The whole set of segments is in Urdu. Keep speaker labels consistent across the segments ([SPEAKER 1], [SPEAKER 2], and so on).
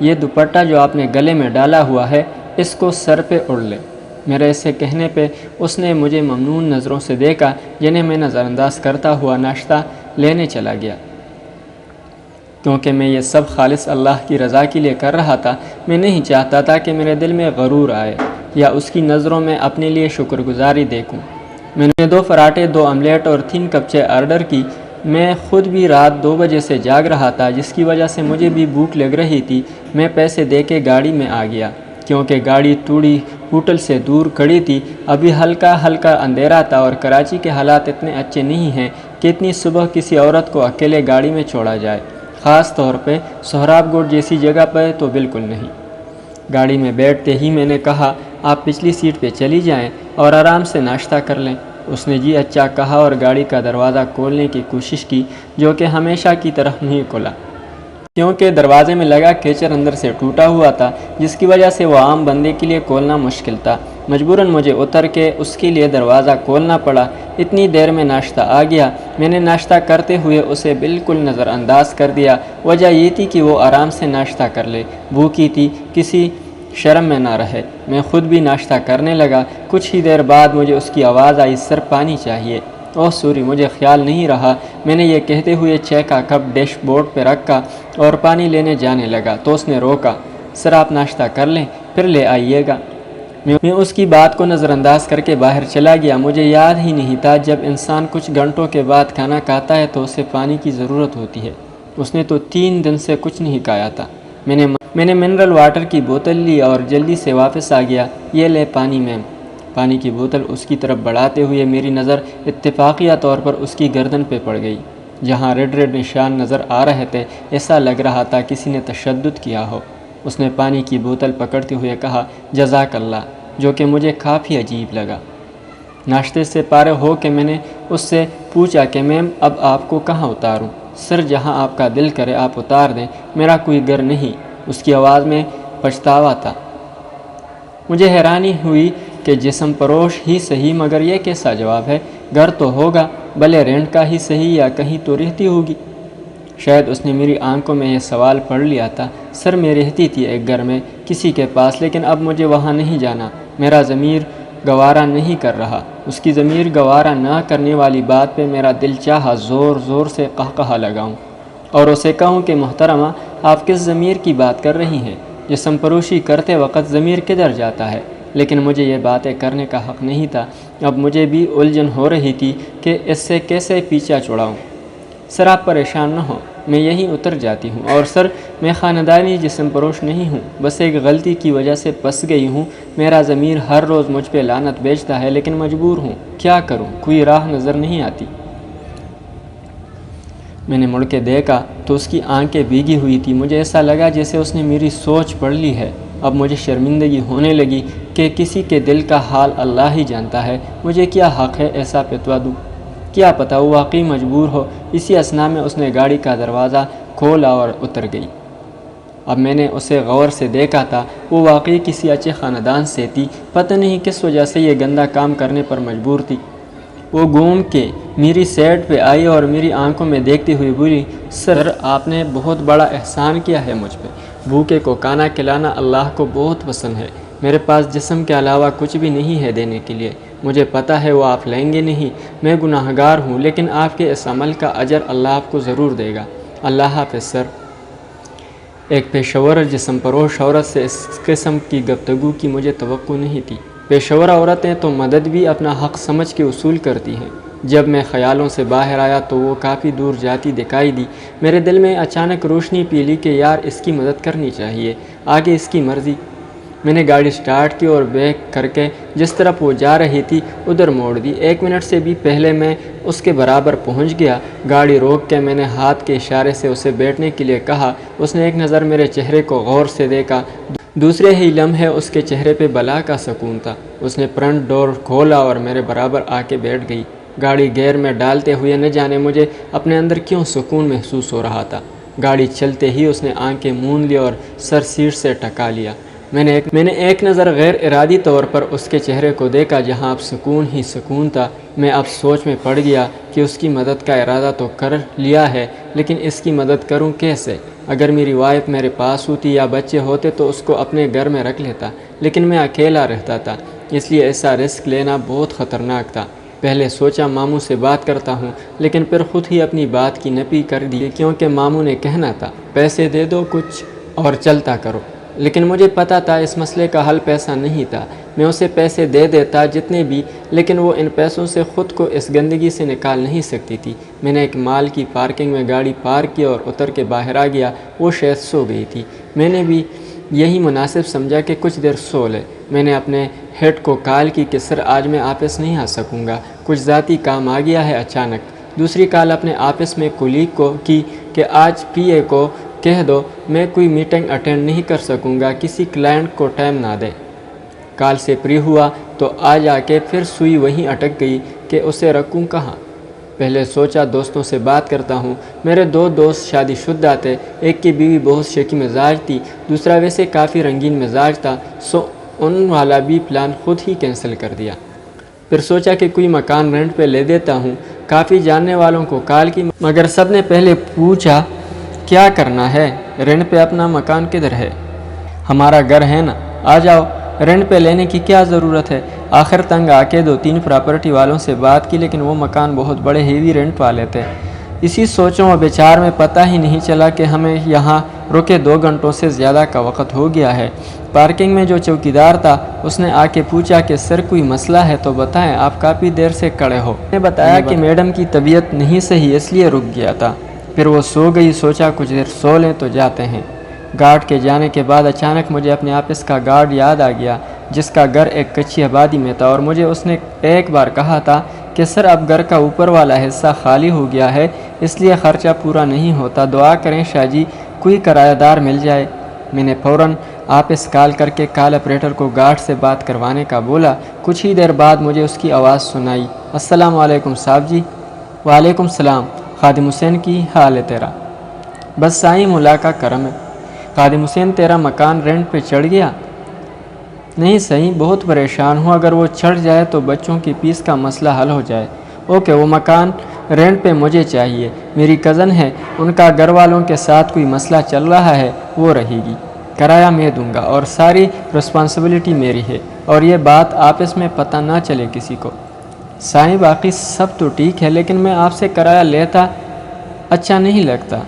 [SPEAKER 1] یہ دوپٹہ جو آپ نے گلے میں ڈالا ہوا ہے اس کو سر پہ اڑ لے۔ میرے اسے کہنے پہ اس نے مجھے ممنون نظروں سے دیکھا، جنہیں میں نظر انداز کرتا ہوا ناشتہ لینے چلا گیا۔ کیونکہ میں یہ سب خالص اللہ کی رضا کے لیے کر رہا تھا، میں نہیں چاہتا تھا کہ میرے دل میں غرور آئے یا اس کی نظروں میں اپنے لیے شکر گزاری دیکھوں۔ میں نے 2 پراٹھے، 2 آملیٹ اور 3 کپ چائے آرڈر کی۔ میں خود بھی رات 2 بجے سے جاگ رہا تھا، جس کی وجہ سے مجھے بھی بھوک لگ رہی تھی۔ میں پیسے دے کے گاڑی میں آ گیا، کیونکہ گاڑی توڑی ہوٹل سے دور کھڑی تھی۔ ابھی ہلکا اندھیرا تھا اور کراچی کے حالات اتنے اچھے نہیں ہیں کہ اتنی صبح کسی عورت کو اکیلے گاڑی میں چھوڑا جائے، خاص طور پہ سہراب گوٹ جیسی جگہ پہ تو بالکل نہیں۔ گاڑی میں بیٹھتے ہی میں نے کہا، آپ پچھلی سیٹ پہ چلی جائیں اور آرام سے ناشتہ کر لیں۔ اس نے جی اچھا کہا اور گاڑی کا دروازہ کھولنے کی کوشش کی، جو کہ ہمیشہ کی طرح نہیں کھلا، کیونکہ دروازے میں لگا کیچر اندر سے ٹوٹا ہوا تھا، جس کی وجہ سے وہ عام بندے کے لیے کھولنا مشکل تھا۔ مجبوراً مجھے اتر کے اس کے لیے دروازہ کھولنا پڑا۔ اتنی دیر میں ناشتہ آ گیا۔ میں نے ناشتہ کرتے ہوئے اسے بالکل نظر انداز کر دیا۔ وجہ یہ تھی کہ وہ آرام سے ناشتہ کر لے، بھوکی تھی، کسی شرم میں نہ رہے۔ میں خود بھی ناشتہ کرنے لگا۔ کچھ ہی دیر بعد مجھے اس کی آواز آئی، سر پانی چاہیے۔ اوہ سوری، مجھے خیال نہیں رہا۔ میں نے یہ کہتے ہوئے چائے کا کپ ڈیش بورڈ پہ رکھا اور پانی لینے جانے لگا تو اس نے روکا، سر آپ ناشتہ کر لیں پھر لے آئیے گا۔ میں اس کی بات کو نظر انداز کر کے باہر چلا گیا۔ مجھے یاد ہی نہیں تھا جب انسان کچھ گھنٹوں کے بعد کھانا کھاتا ہے تو اسے پانی کی ضرورت ہوتی ہے۔ اس نے تو 3 دن سے کچھ نہیں کھایا تھا۔ میں نے منرل واٹر کی بوتل لی اور جلدی سے واپس آ گیا۔ یہ لے پانی میم۔ پانی کی بوتل اس کی طرف بڑھاتے ہوئے میری نظر اتفاقیہ طور پر اس کی گردن پہ پڑ گئی، جہاں ریڈ نشان نظر آ رہے تھے۔ ایسا لگ رہا تھا کسی نے تشدد کیا ہو۔ اس نے پانی کی بوتل پکڑتے ہوئے کہا، جزاک اللہ، جو کہ مجھے کافی عجیب لگا۔ ناشتے سے فارغ ہو کے میں نے اس سے پوچھا کہ میم اب آپ کو کہاں اتاروں؟ سر جہاں آپ کا دل کرے آپ اتار دیں، میرا کوئی گھر نہیں۔ اس کی آواز میں پچھتاوا تھا۔ مجھے حیرانی ہوئی کہ جسم پروش ہی صحیح، مگر یہ کیسا جواب ہے؟ گھر تو ہوگا، بھلے رینٹ کا ہی صحیح، یا کہیں تو رہتی ہوگی۔ شاید اس نے میری آنکھوں میں یہ سوال پڑھ لیا تھا۔ سر میں رہتی تھی ایک گھر میں کسی کے پاس، لیکن اب مجھے وہاں نہیں جانا، میرا ضمیر گوارا نہیں کر رہا۔ اس کی ضمیر گوارا نہ کرنے والی بات پہ میرا دل چاہا زور زور سے قہقہا لگاؤں اور اسے کہوں کہ محترمہ آپ کس ضمیر کی بات کر رہی ہیں؟ جسم پروشی کرتے وقت ضمیر کدھر جاتا ہے؟ لیکن مجھے یہ باتیں کرنے کا حق نہیں تھا۔ اب مجھے بھی الجھن ہو رہی تھی کہ اس سے کیسے پیچھا چھڑاؤں۔ سر آپ پریشان نہ ہوں، میں یہیں اتر جاتی ہوں، اور سر میں خاندانی جسم پروش نہیں ہوں، بس ایک غلطی کی وجہ سے پھنس گئی ہوں۔ میرا ضمیر ہر روز مجھ پہ لعنت بیچتا ہے، لیکن مجبور ہوں، کیا کروں، کوئی راہ نظر نہیں آتی۔ میں نے مڑ کے دیکھا تو اس کی آنکھیں بھیگی ہوئی تھی۔ مجھے ایسا لگا جیسے اس نے میری سوچ پڑھ لی ہے۔ اب مجھے شرمندگی ہونے لگی کہ کسی کے دل کا حال اللہ ہی جانتا ہے، مجھے کیا حق ہے ایسا فتویٰ دوں؟ کیا پتہ وہ واقعی مجبور ہو۔ اسی اثنا میں اس نے گاڑی کا دروازہ کھولا اور اتر گئی۔ اب میں نے اسے غور سے دیکھا تھا، وہ واقعی کسی اچھے خاندان سے تھی، پتہ نہیں کس وجہ سے یہ گندا کام کرنے پر مجبور تھی۔ وہ گھوم کے میری سیٹ پہ آئی اور میری آنکھوں میں دیکھتے ہوئے بولی، سر آپ نے بہت بڑا احسان کیا ہے مجھ پہ۔ بھوکے کو کھانا کھلانا اللہ کو بہت پسند ہے۔ میرے پاس جسم کے علاوہ کچھ بھی نہیں ہے دینے کے لیے، مجھے پتہ ہے وہ آپ لیں گے نہیں، میں گناہ گار ہوں، لیکن آپ کے اس عمل کا اجر اللہ آپ کو ضرور دے گا۔ اللہ حافظ سر۔ ایک پیشہ ور جسم پروش عورت سے اس قسم کی گفتگو کی مجھے توقع نہیں تھی۔ پیشہ ور عورتیں تو مدد بھی اپنا حق سمجھ کے وصول کرتی ہیں۔ جب میں خیالوں سے باہر آیا تو وہ کافی دور جاتی دکھائی دی۔ میرے دل میں اچانک روشنی پیلی کہ یار اس کی مدد کرنی چاہیے، آگے اس کی مرضی۔ میں نے گاڑی سٹارٹ کی اور بیک کر کے جس طرف وہ جا رہی تھی ادھر موڑ دی۔ 1 منٹ سے بھی پہلے میں اس کے برابر پہنچ گیا۔ گاڑی روک کے میں نے ہاتھ کے اشارے سے اسے بیٹھنے کے لیے کہا۔ اس نے ایک نظر میرے چہرے کو غور سے دیکھا، دوسرے ہی لمحے اس کے چہرے پہ بلا کا سکون تھا۔ اس نے فرنٹ ڈور کھولا اور میرے برابر آ کے بیٹھ گئی۔ گاڑی گیئر میں ڈالتے ہوئے نہ جانے مجھے اپنے اندر کیوں سکون محسوس ہو رہا تھا۔ گاڑی چلتے ہی اس نے آنکھیں موند لی اور سر سیٹ سے ٹکا لیا۔ میں نے ایک نظر غیر ارادی طور پر اس کے چہرے کو دیکھا جہاں اب سکون ہی سکون تھا۔ میں اب سوچ میں پڑ گیا کہ اس کی مدد کا ارادہ تو کر لیا ہے، لیکن اس کی مدد کروں کیسے؟ اگر میری وائف میرے پاس ہوتی یا بچے ہوتے تو اس کو اپنے گھر میں رکھ لیتا، لیکن میں اکیلا رہتا تھا، اس لیے ایسا رسک لینا بہت خطرناک تھا۔ پہلے سوچا ماموں سے بات کرتا ہوں، لیکن پھر خود ہی اپنی بات کی نفی کر دی کیونکہ ماموں نے کہنا تھا پیسے دے دو کچھ اور چلتا کرو، لیکن مجھے پتا تھا اس مسئلے کا حل پیسہ نہیں تھا۔ میں اسے پیسے دے دیتا جتنے بھی، لیکن وہ ان پیسوں سے خود کو اس گندگی سے نکال نہیں سکتی تھی۔ میں نے ایک مال کی پارکنگ میں گاڑی پارک کی اور اتر کے باہر آ گیا۔ وہ شاید سو گئی تھی، میں نے بھی یہی مناسب سمجھا کہ کچھ دیر سو لے۔ میں نے اپنے ہیڈ کو کال کی کہ سر آج میں آفس نہیں آ سکوں گا، کچھ ذاتی کام آ گیا ہے اچانک۔ دوسری کال اپنے آفس میں کولیگ کو کی کہ آج پی اے کو کہہ دو میں کوئی میٹنگ اٹینڈ نہیں کر سکوں گا، کسی کلائنٹ کو ٹائم نہ دے۔ کال سے فری ہوا تو آ جا کے پھر سوئی وہیں اٹک گئی کہ اسے رکھوں کہاں۔ پہلے سوچا دوستوں سے بات کرتا ہوں۔ میرے دو دوست شادی شدہ تھے، ایک کی بیوی بہت شیکی مزاج تھی، دوسرا ویسے کافی رنگین مزاج تھا، سو ان والا بھی پلان خود ہی کینسل کر دیا۔ پھر سوچا کہ کوئی مکان رینٹ پہ لے دیتا ہوں، کافی جاننے والوں کو کال کی مگر سب نے پہلے پوچھا کیا کرنا ہے، رینٹ پہ اپنا مکان کدھر ہے؟ ہمارا گھر ہے نا، آ جاؤ، رینٹ پہ لینے کی کیا ضرورت ہے؟ آخر تنگ آ کے 2-3 پراپرٹی والوں سے بات کی، لیکن وہ مکان بہت بڑے ہیوی رینٹ والے تھے۔ اسی سوچوں و بچار میں پتہ ہی نہیں چلا کہ ہمیں یہاں رکے 2 گھنٹوں سے زیادہ کا وقت ہو گیا ہے۔ پارکنگ میں جو چوکیدار تھا اس نے آ کے پوچھا کہ سر کوئی مسئلہ ہے تو بتائیں، آپ کافی دیر سے کھڑے ہو۔ میں نے بتایا کہ میڈم کی طبیعت نہیں صحیح اس لیے رک گیا تھا۔ پھر وہ سو گئی، سوچا کچھ دیر سو لیں تو جاتے ہیں۔ گارڈ کے جانے کے بعد اچانک مجھے اپنے آفس کا گارڈ یاد آ گیا جس کا گھر ایک کچی آبادی میں تھا، اور مجھے اس نے ایک بار کہا تھا کہ سر اب گھر کا اوپر والا حصہ خالی ہو گیا ہے، اس لیے خرچہ پورا نہیں ہوتا، دعا کریں شاہ جی کوئی کرایہ دار مل جائے۔ میں نے فوراً آفس کال کر کے کال آپریٹر کو گارڈ سے بات کروانے کا بولا۔ کچھ ہی دیر بعد مجھے اس کی آواز سنائی، السلام علیکم صاحب جی۔ وعلیکم السلام، خادم حسین کی حال ہے تیرا؟ بس سائیں مولا کا کرم ہے۔ خادم حسین تیرا مکان رینٹ پہ چڑھ گیا؟ نہیں صحیح، بہت پریشان ہوں، اگر وہ چڑھ جائے تو بچوں کی فیس کا مسئلہ حل ہو جائے۔ اوکے، وہ مکان رینٹ پہ مجھے چاہیے، میری کزن ہے، ان کا گھر والوں کے ساتھ کوئی مسئلہ چل رہا ہے، وہ رہے گی، کرایہ میں دوں گا اور ساری رسپانسبلٹی میری ہے، اور یہ بات آپس میں پتہ نہ چلے کسی کو۔ سائیں باقی سب تو ٹھیک ہے، لیکن میں آپ سے کرایہ لیتا اچھا نہیں لگتا۔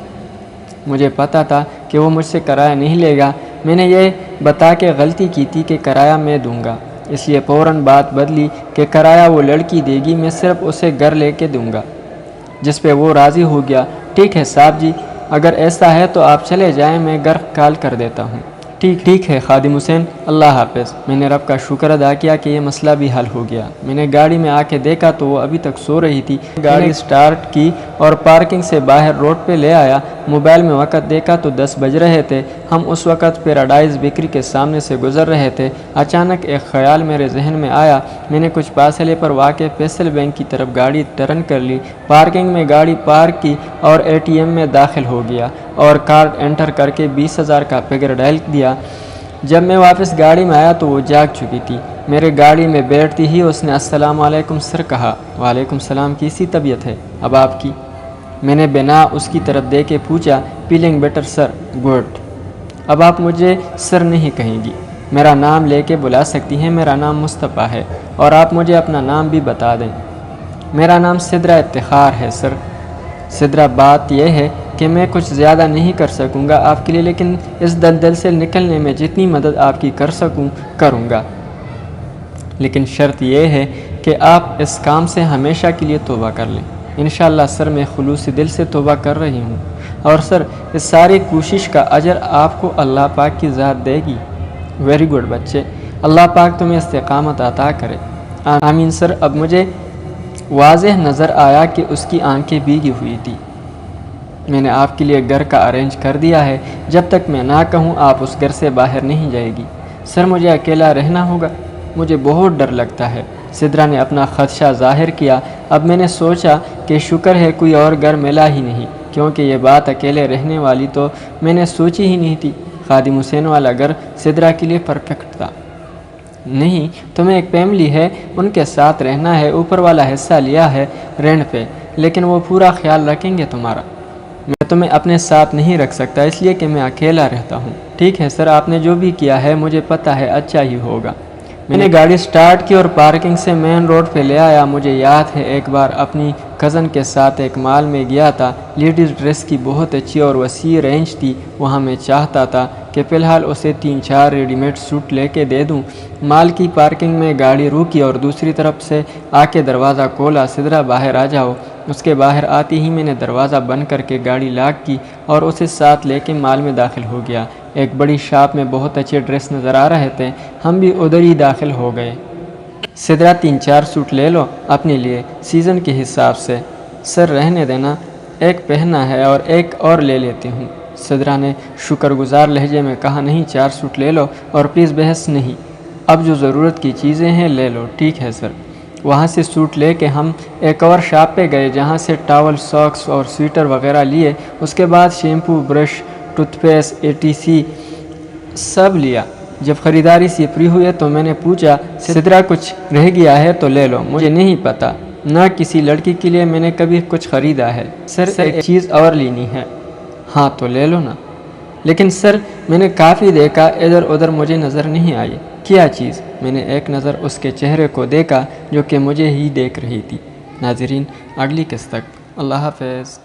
[SPEAKER 1] مجھے پتا تھا کہ وہ مجھ سے کرایہ نہیں لے گا، میں نے یہ بتا کے غلطی کی تھی کہ کرایہ میں دوں گا، اس لیے فوراً بات بدلی کہ کرایہ وہ لڑکی دے گی، میں صرف اسے گھر لے کے دوں گا، جس پہ وہ راضی ہو گیا۔ ٹھیک ہے صاحب جی، اگر ایسا ہے تو آپ چلے جائیں، میں گھر کال کر دیتا ہوں۔ ٹھیک ہے خادم حسین، اللہ حافظ۔ میں نے رب کا شکر ادا کیا کہ یہ مسئلہ بھی حل ہو گیا۔ میں نے گاڑی میں آ کے دیکھا تو وہ ابھی تک سو رہی تھی۔ گاڑی سٹارٹ کی اور پارکنگ سے باہر روڈ پہ لے آیا۔ موبائل میں وقت دیکھا تو 10 بج رہے تھے۔ ہم اس وقت پیراڈائز بیکری کے سامنے سے گزر رہے تھے۔ اچانک ایک خیال میرے ذہن میں آیا۔ میں نے کچھ فاصلے پر واقع فیصل بینک کی طرف گاڑی ٹرن کر لی، پارکنگ میں گاڑی پارک کی اور ATM میں داخل ہو گیا اور کارڈ انٹر کر کے 20,000 کا فگر ڈائل دیا۔ جب میں واپس گاڑی میں آیا تو وہ جاگ چکی تھی۔ میرے گاڑی میں بیٹھتی ہی اس نے السلام علیکم سر کہا۔ وعلیکم السلام، کیسی طبیعت ہے اب آپ کی؟ میں نے بنا اس کی طرف دیکھ کے پوچھا۔ فیلنگ بیٹر سر، گڈ۔ اب آپ مجھے سر نہیں کہیں گی، میرا نام لے کے بلا سکتی ہیں، میرا نام مصطفیٰ ہے، اور آپ مجھے اپنا نام بھی بتا دیں۔ میرا نام سدرہ افتخار ہے سر۔ سدرہ، بات یہ ہے کہ میں کچھ زیادہ نہیں کر سکوں گا آپ کے لیے، لیکن اس دلدل سے نکلنے میں جتنی مدد آپ کی کر سکوں کروں گا، لیکن شرط یہ ہے کہ آپ اس کام سے ہمیشہ کے لیے توبہ کر لیں۔ انشاءاللہ سر، میں خلوص دل سے توبہ کر رہی ہوں، اور سر اس ساری کوشش کا اجر آپ کو اللہ پاک کی ذات دے گی۔ ویری گڈ بچے، اللہ پاک تمہیں استقامت عطا کرے، آمین سر۔ اب مجھے واضح نظر آیا کہ اس کی آنکھیں بھیگی ہوئی تھی۔ میں نے آپ کے لیے گھر کا ارینج کر دیا ہے، جب تک میں نہ کہوں آپ اس گھر سے باہر نہیں جائے گی۔ سر مجھے اکیلا رہنا ہوگا، مجھے بہت ڈر لگتا ہے۔ سدرہ نے اپنا خدشہ ظاہر کیا۔ اب میں نے سوچا کہ شکر ہے کوئی اور گھر ملا ہی نہیں، کیونکہ یہ بات اکیلے رہنے والی تو میں نے سوچی ہی نہیں تھی۔ خادم حسین والا گھر سدرا کے لیے پرفیکٹ تھا۔ نہیں، تمہیں ایک فیملی ہے، ان کے ساتھ رہنا ہے، اوپر والا حصہ لیا ہے رینٹ پہ، لیکن وہ پورا خیال رکھیں گے تمہارا۔ میں تمہیں اپنے ساتھ نہیں رکھ سکتا اس لیے کہ میں اکیلا رہتا ہوں۔ ٹھیک ہے سر، آپ نے جو بھی کیا ہے مجھے پتہ ہے اچھا ہی ہوگا۔ میں نے گاڑی سٹارٹ کی اور پارکنگ سے مین روڈ پہ لے آیا۔ مجھے یاد ہے ایک بار اپنی کزن کے ساتھ ایک مال میں گیا تھا۔ لیڈیز ڈریس کی بہت اچھی اور وسیع رینج تھی وہاں۔ میں چاہتا تھا کہ فی الحال اسے 3-4 ریڈی میڈ سوٹ لے کے دے دوں۔ مال کی پارکنگ میں گاڑی روکی اور دوسری طرف سے آ کے دروازہ کھولا، سدرا باہر آ جاؤ۔ اس کے باہر آتی ہی میں نے دروازہ بند کر کے گاڑی لاک کی اور اسے ساتھ لے کے مال میں داخل ہو گیا۔ ایک بڑی شاپ میں بہت اچھے ڈریس نظر آ رہے تھے، ہم بھی ادھر ہی داخل ہو گئے۔ سدرا 3-4 سوٹ لے لو اپنے لیے سیزن کے حساب سے۔ سر رہنے دینا، ایک پہننا ہے اور ایک اور لے لیتی ہوں۔ سدرا نے شکر گزار لہجے میں کہا، نہیں 4 سوٹ لے لو اور پلیز بحث نہیں، اب جو ضرورت کی چیزیں ہیں لے لو۔ ٹھیک ہے سر۔ وہاں سے سوٹ لے کے ہم ایک اور شاپ پہ گئے جہاں سے ٹاول، ساکس اور سویٹر وغیرہ لیے۔ اس کے بعد shampoo, brush, tooth paste ATC سب لیا۔ جب خریداری سے فری ہوئے تو میں نے پوچھا، سدرا کچھ رہ گیا ہے تو لے لو، مجھے نہیں پتا، نہ کسی لڑکی کے لیے میں نے کبھی کچھ خریدا ہے۔ سر ایک چیز اور لینی ہے۔ ہاں تو لے لو نا۔ لیکن سر میں نے کافی دیکھا، ادھر ادھر مجھے نظر نہیں آئی۔ کیا چیز؟ میں نے ایک نظر اس کے چہرے کو دیکھا جو کہ مجھے ہی دیکھ رہی تھی۔ ناظرین، اگلی قسط تک اللہ حافظ۔